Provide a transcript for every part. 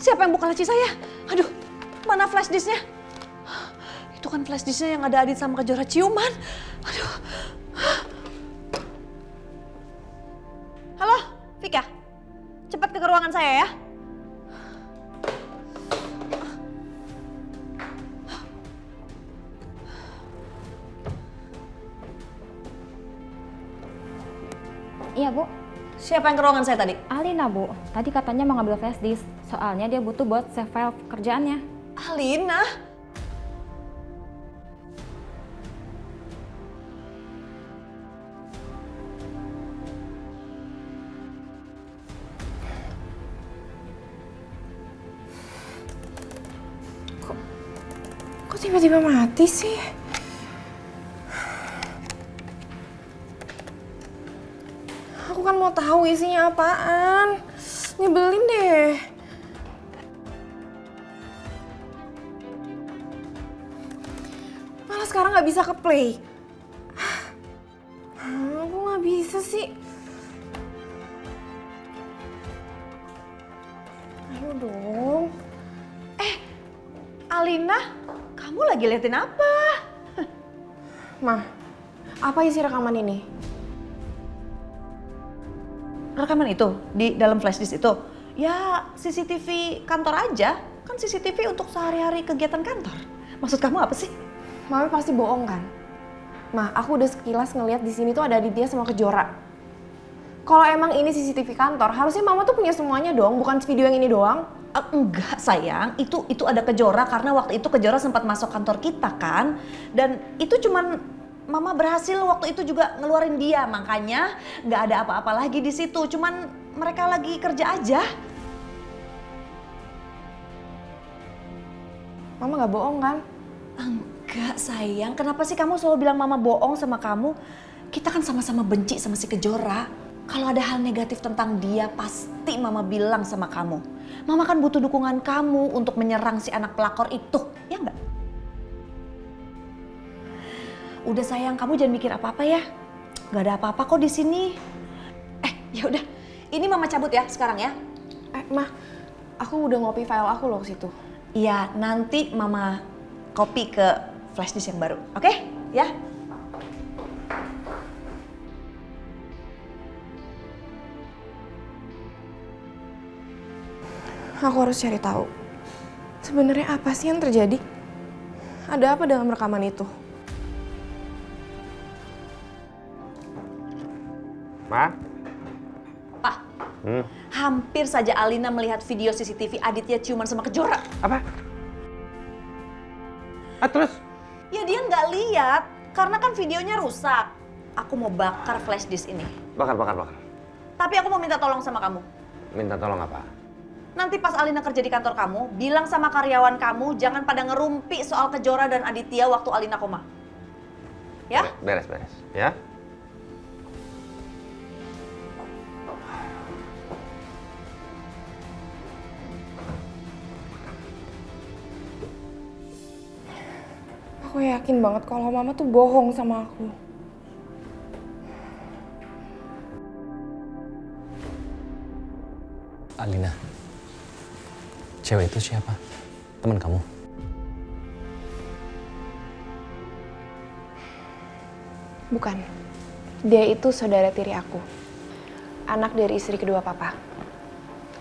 Siapa yang buka laci saya? Aduh, mana flash disknya? Itu kan flash disknya yang ada Adit sama Kejora ciuman. Aduh. Halo, Vika. Cepat ke ruangan saya ya. Iya, Bu. Siapa yang ke ruangan saya tadi? Alina, Bu. Tadi katanya mau ngambil flash disk. Soalnya dia butuh buat save file kerjaannya. Alina? Kok tiba-tiba mati sih? Aku kan mau tahu isinya apaan. Nyebelin deh. Malah sekarang nggak bisa ke play. Aku nggak bisa sih. Ayo dong. Alina, kamu lagi liatin apa? Mah, apa isi rekaman ini? Rekaman itu di dalam flash disk itu? Ya CCTV kantor aja. Kan CCTV untuk sehari-hari kegiatan kantor. Maksud kamu apa sih? Mami pasti bohong kan? Mah, aku udah sekilas ngeliat di sini tuh ada Aditya sama Kejora. Kalau emang ini CCTV kantor, harusnya Mama tuh punya semuanya dong, bukan video yang ini doang. Enggak sayang, itu ada Kejora karena waktu itu Kejora sempat masuk kantor kita kan. Dan itu cuman Mama berhasil waktu itu juga ngeluarin dia, makanya nggak ada apa-apa lagi di situ. Cuman mereka lagi kerja aja. Mama nggak bohong kan? Enggak sayang, kenapa sih kamu selalu bilang Mama bohong sama kamu? Kita kan sama-sama benci sama si Kejora. Kalau ada hal negatif tentang dia, pasti Mama bilang sama kamu. Mama kan butuh dukungan kamu untuk menyerang si anak pelakor itu, ya enggak? Udah sayang, kamu jangan mikir apa-apa ya. Gak ada apa-apa kok di sini. Ya udah, ini Mama cabut ya sekarang ya. Mah, aku udah ngopi file aku loh ke situ. Iya, nanti Mama copy ke flash disk yang baru, oke? Ya. Aku harus cari tahu. Sebenarnya apa sih yang terjadi? Ada apa dalam rekaman itu? Ma? Pak, hampir saja Alina melihat video CCTV Aditya ciuman sama Kejora. Apa? Terus? Ya dia nggak lihat, karena kan videonya rusak. Aku mau bakar flash disk ini. Bakar. Tapi aku mau minta tolong sama kamu. Minta tolong apa? Nanti pas Alina kerja di kantor kamu, bilang sama karyawan kamu jangan pada ngerumpi soal Kejora dan Aditya waktu Alina koma. Ya? Beres, ya? Aku yakin banget kalau Mama tuh bohong sama aku. Alina, cewek itu siapa? Teman kamu? Bukan. Dia itu saudara tiri aku. Anak dari istri kedua Papa.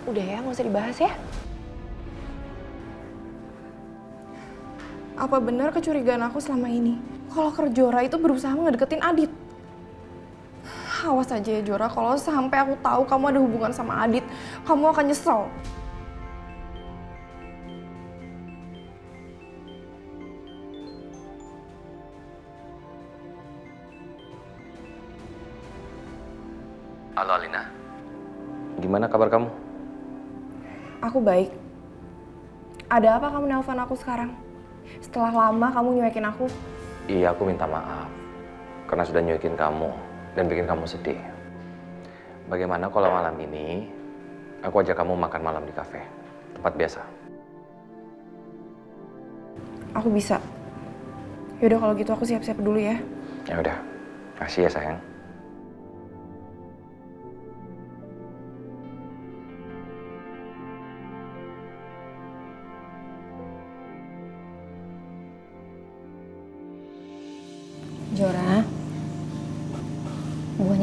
Udah ya, nggak usah dibahas ya. Apa benar kecurigaan aku selama ini? Kalau Kejora itu berusaha ngedeketin Adit. Awas aja ya Jora, kalau sampai aku tahu kamu ada hubungan sama Adit, kamu akan nyesel. Halo Alina, gimana kabar kamu? Aku baik. Ada apa kamu nelpon aku sekarang? Setelah lama kamu nyuekin aku. Iya, aku minta maaf karena sudah nyuekin kamu dan bikin kamu sedih. Bagaimana kalau malam ini aku ajak kamu makan malam di kafe, tempat biasa? Aku bisa. Yaudah kalau gitu aku siap-siap dulu ya. Ya udah, kasih ya sayang.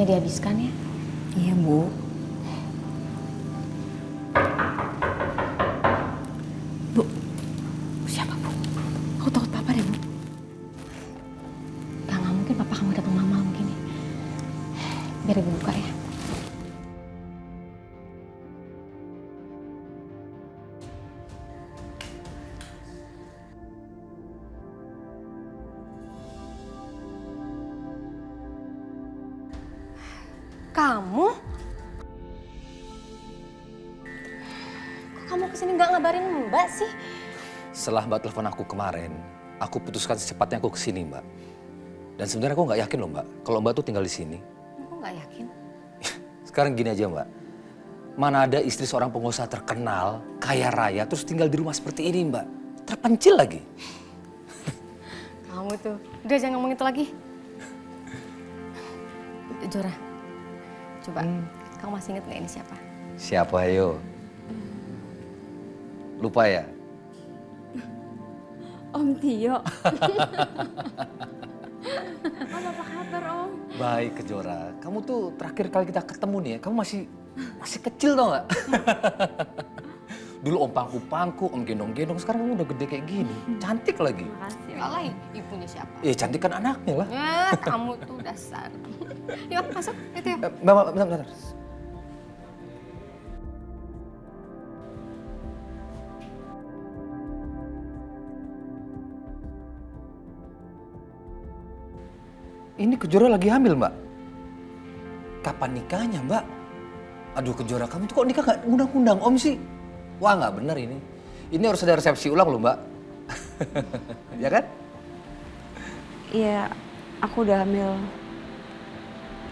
semuanya dihabiskan ya. Iya, Bu. Bu, siapa, Bu? Aku takut papa deh, Bu. Nggak mungkin papa kamu datang malam begini. Biar ibu buka ya. Kamu? Kok kamu kesini nggak ngabarin Mbak sih? Setelah Mbak telepon aku kemarin, aku putuskan secepatnya aku kesini, Mbak. Dan sebenarnya aku nggak yakin loh, Mbak, kalau Mbak tuh tinggal di sini. Aku nggak yakin. Sekarang gini aja, Mbak. Mana ada istri seorang pengusaha terkenal, kaya raya, terus tinggal di rumah seperti ini, Mbak. Terpencil lagi. Kamu tuh, udah jangan ngomong itu lagi. Jora, coba kamu masih inget nggak ini siapa? Siapa, ayo? Lupa ya? Om Tio. Om, apa kabar Om? Baik, Kejora. Kamu tuh terakhir kali kita ketemu nih ya, kamu masih kecil tau nggak? Dulu om pangku-pangku, om gendong-gendong, sekarang kamu udah gede kayak gini. Cantik lagi. Makasih. Kalah ibunya siapa? Cantik kan anaknya lah. Kamu tuh dasar. Yuk masuk, itu ya. Mbak, bentar. Ini Kejora lagi hamil, Mbak. Kapan nikahnya, Mbak? Aduh, Kejora, kamu tuh kok nikah nggak undang-undang om sih? Wah, nggak bener ini. Ini harus ada resepsi ulang loh, Mbak. Ya kan? Iya, aku udah hamil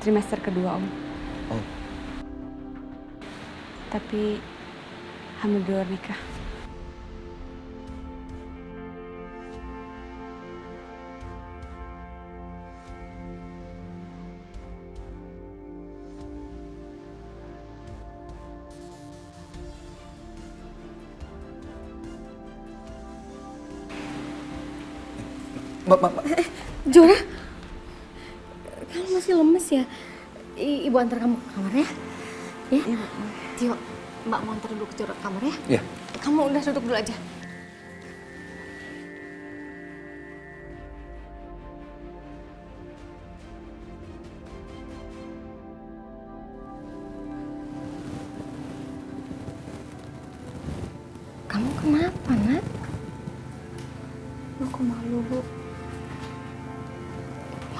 trimester kedua, Om. Oh. Tapi hamil di luar nikah. Mbak. Jora, kamu masih lemes ya? Ibu antar kamu ke kamar ya? Ya? Tio, Mbak mau antar dulu ke Jora ke kamar ya? Iya. Kamu udah duduk dulu aja. Kamu kenapa, Nak? Aku malu, Bu.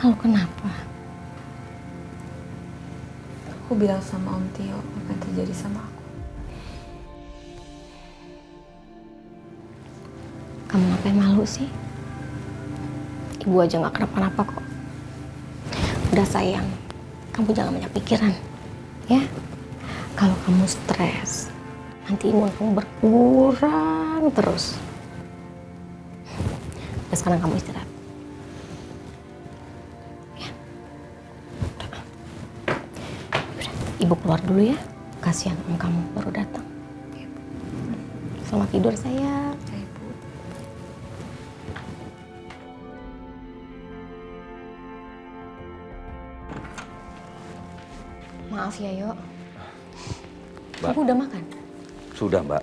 Malu kenapa? Aku bilang sama Om Tio apa yang terjadi sama aku. Kamu ngapain malu sih? Ibu aja gak kenapa-napa kok. Udah sayang, kamu jangan banyak pikiran. Ya? Kalau kamu stres, nanti imun kamu berkurang terus. Udah sekarang kamu istirahat. Ya? Udah, Ibu keluar dulu ya. Kasihan om kamu baru datang. Selamat tidur sayang. Maaf ya, Yo. Mbak. Kamu udah makan? Sudah, Mbak.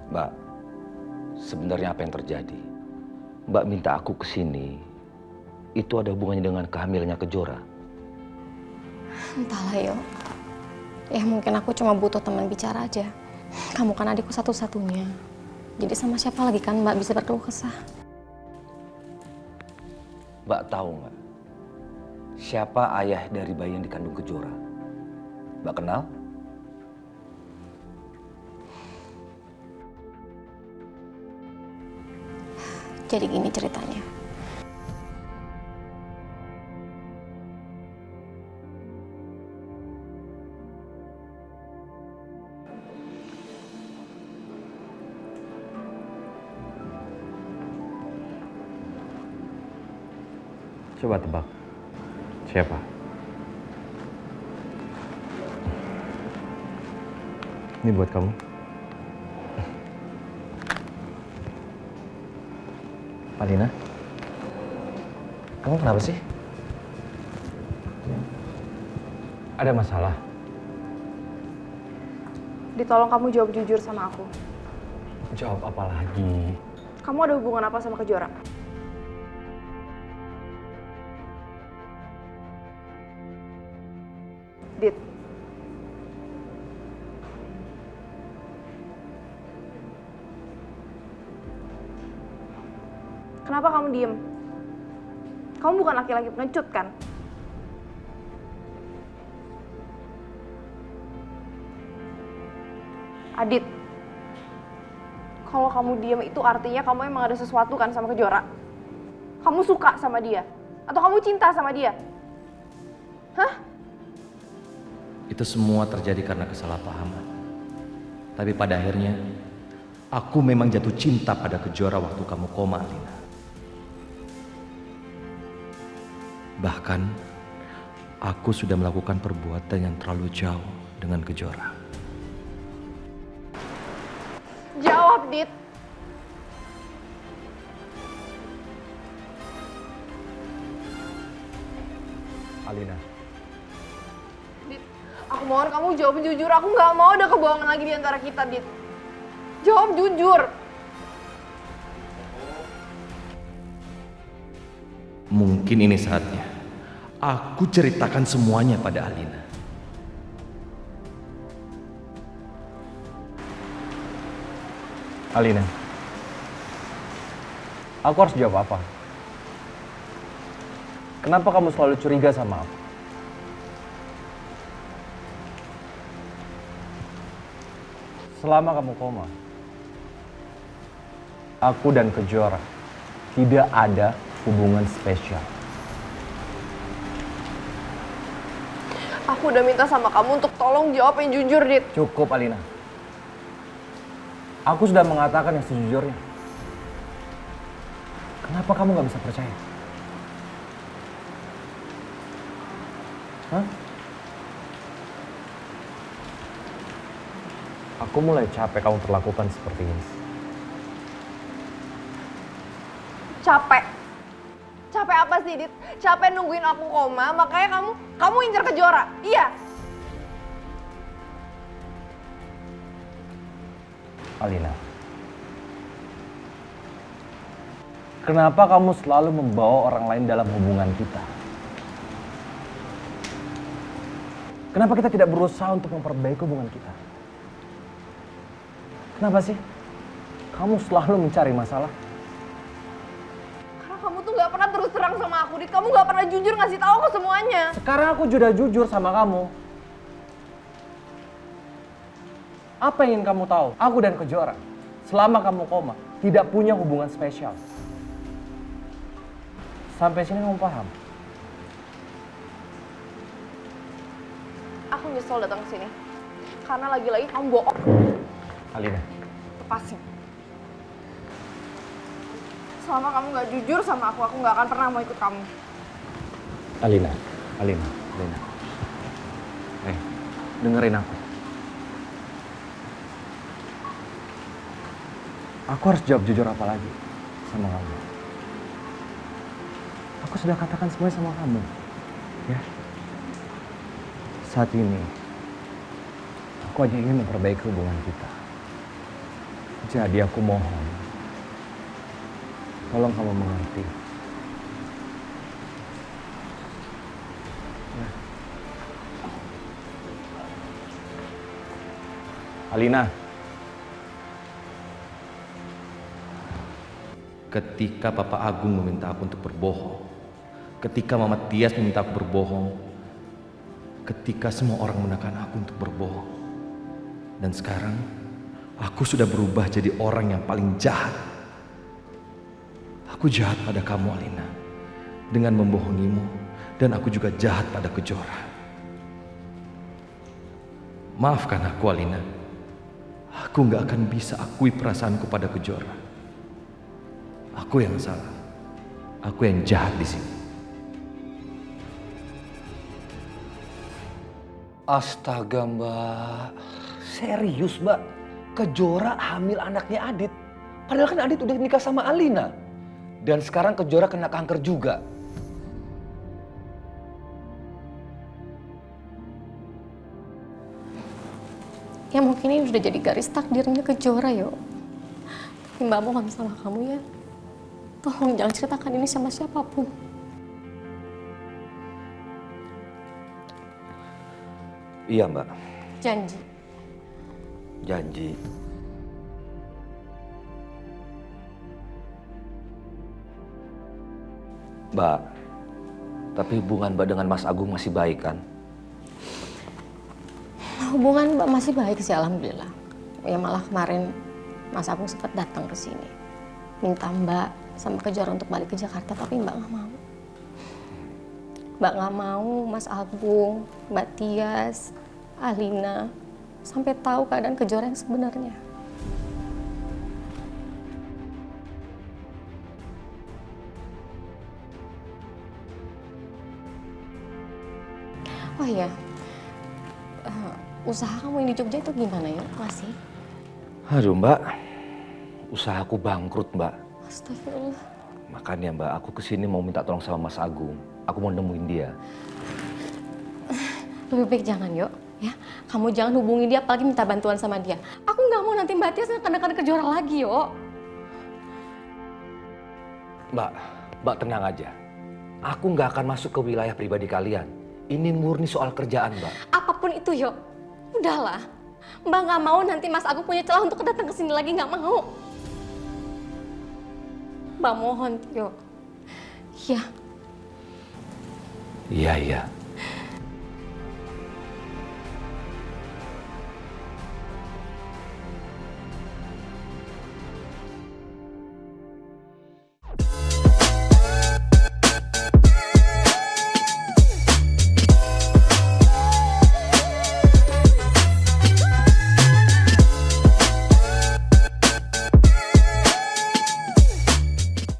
Mbak, sebenarnya apa yang terjadi? Mbak minta aku ke sini. Itu ada hubungannya dengan kehamilannya Kejora. Entahlah, Yo. Ya mungkin aku cuma butuh teman bicara aja. Kamu kan adikku satu-satunya. Jadi sama siapa lagi kan Mbak bisa berkeluh kesah? Mbak tahu nggak? Siapa ayah dari bayi yang dikandung Kejora? Mbak kenal? Jadi gini ceritanya. Coba tebak. Siapa? Ini buat kamu. Palina? Kamu kenapa sih? Ada masalah? Ditolong kamu jawab jujur sama aku. Jawab apa lagi? Kamu ada hubungan apa sama Kejora? Dit. Kenapa kamu diem? Kamu bukan laki-laki pengecut kan? Adit, kalau kamu diem itu artinya kamu emang ada sesuatu kan sama Kejora? Kamu suka sama dia? Atau kamu cinta sama dia? Hah? Itu semua terjadi karena kesalahpahaman. Tapi pada akhirnya, aku memang jatuh cinta pada Kejora waktu kamu koma, Alina. Bahkan, aku sudah melakukan perbuatan yang terlalu jauh dengan Kejora. Jawab, Dit. Alina. Dit, aku mohon kamu jawab jujur. Aku nggak mau ada kebohongan lagi di antara kita, Dit. Jawab jujur. Mungkin ini saatnya aku ceritakan semuanya pada Alina. Alina, aku harus jawab apa? Kenapa kamu selalu curiga sama aku? Selama kamu koma, aku dan Kejora tidak ada hubungan spesial. Aku udah minta sama kamu untuk tolong jawab yang jujur, Dit. Cukup, Alina. Aku sudah mengatakan yang sejujurnya. Kenapa kamu gak bisa percaya? Hah? Aku mulai capek kamu perlakukan seperti ini. Capek. Capek apa sih, Dit? Capek nungguin aku koma, makanya kamu incer Kejora. Iya. Alina, kenapa kamu selalu membawa orang lain dalam hubungan kita? Kenapa kita tidak berusaha untuk memperbaiki hubungan kita? Kenapa sih? Kamu selalu mencari masalah? Karena kamu tuh gak pernah terus terang sama aku, Dit. Kamu gak pernah jujur ngasih tahu aku semuanya. Sekarang aku sudah jujur sama kamu. Apa yang ingin kamu tahu? Aku dan Kejora, selama kamu koma, tidak punya hubungan spesial. Sampai sini kamu paham? Aku nyesel datang ke sini. Karena lagi-lagi kamu bohong. Alina. Lepasin. Selama kamu gak jujur sama aku gak akan pernah mau ikut kamu. Alina. Dengerin aku. Aku harus jawab jujur apa lagi sama kamu. Aku sudah katakan semuanya sama kamu. Ya. Saat ini, aku hanya ingin memperbaiki hubungan kita. Jadi aku mohon, tolong kamu mengerti. Ya. Alina. Ketika Papa Agung meminta aku untuk berbohong, ketika Mama Tias meminta aku berbohong, ketika semua orang menekan aku untuk berbohong, dan sekarang aku sudah berubah jadi orang yang paling jahat. Aku jahat pada kamu, Alina, dengan membohongimu, dan aku juga jahat pada Kejora. Maafkan aku, Alina. Aku gak akan bisa akui perasaanku pada Kejora. Aku yang salah. Aku yang jahat di sini. Astaga, Mbak. Serius, Mbak? Kejora hamil anaknya Adit. Padahal kan Adit udah nikah sama Alina. Dan sekarang Kejora kena kanker juga. Ya mungkin ini udah jadi garis takdirnya Kejora yo. Tapi Mbak mohon sama kamu ya. Tolong jangan ceritakan ini sama siapapun. Iya, Mbak. Janji. Janji. Mbak, tapi hubungan Mbak dengan Mas Agung masih baik kan? Hubungan Mbak masih baik sih, alhamdulillah. Ya malah kemarin Mas Agung sempat datang ke sini, minta Mbak sama Kejora untuk balik ke Jakarta, tapi Mbak nggak mau. Mbak nggak mau Mas Agung, Mbak Tias, Alina sampai tahu keadaan Kejora yang sebenarnya. Oh iya, usaha kamu yang di Jogja itu gimana ya? Masih? Aduh, Mbak. Usahaku bangkrut, Mbak. Astagfirullah. Makanya, Mbak, aku kesini mau minta tolong sama Mas Agung. Aku mau nemuin dia. Lebih baik jangan, yuk. Ya, kamu jangan hubungi dia, apalagi minta bantuan sama dia. Aku nggak mau nanti Mbak Tias kena Kejora lagi, yuk. Mbak tenang aja. Aku nggak akan masuk ke wilayah pribadi kalian. Ini murni soal kerjaan, Mbak. Apapun itu, yuk. Udahlah. Mbak nggak mau nanti Mas Agung punya celah untuk datang ke sini lagi, nggak mau. Mbak mohon, yuk. Ya. Iya.